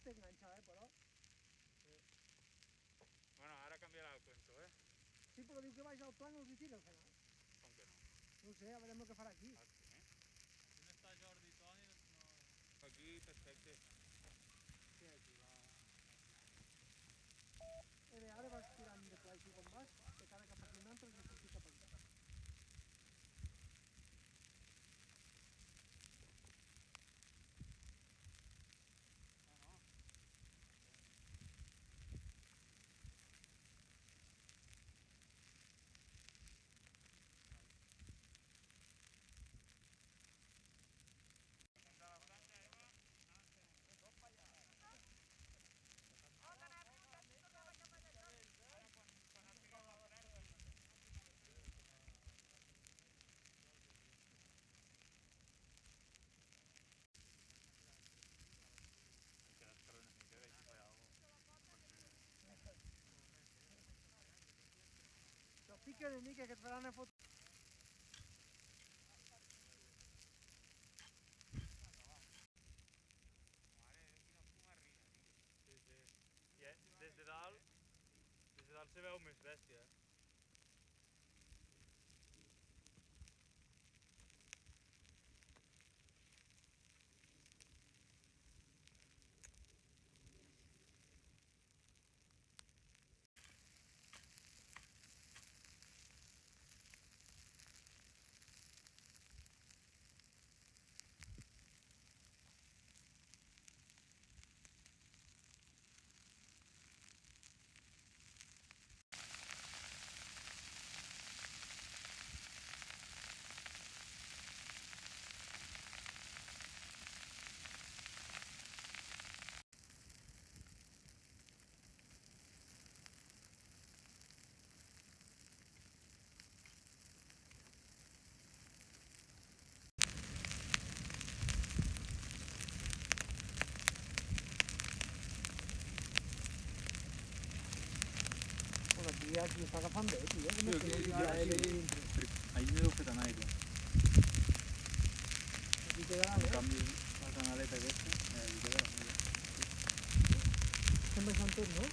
te engancha, però... Bueno, ara canviarà el cuento, Sí, però diu que baix al plan els hi tira al final. Com que no? No ho sé, a veure el que farà aquí. Ah, sí? Si no està Jordi i Toni, no... Aquí, perfecte. Sí, aquí va... Ara vas tirant de pla així com vas, de cara cap aquí un altre i després cap aquí. Pica una mica que et faran a foto. Sí, sí. I des de dalt se veu més bèstia. Aquí està agafant bé, tio. Ahir no heu fet anar aigua. Aquí quedarà En bé. canvi, la canaleta aquesta, hi quedarà bé. Estem baixant tot, no?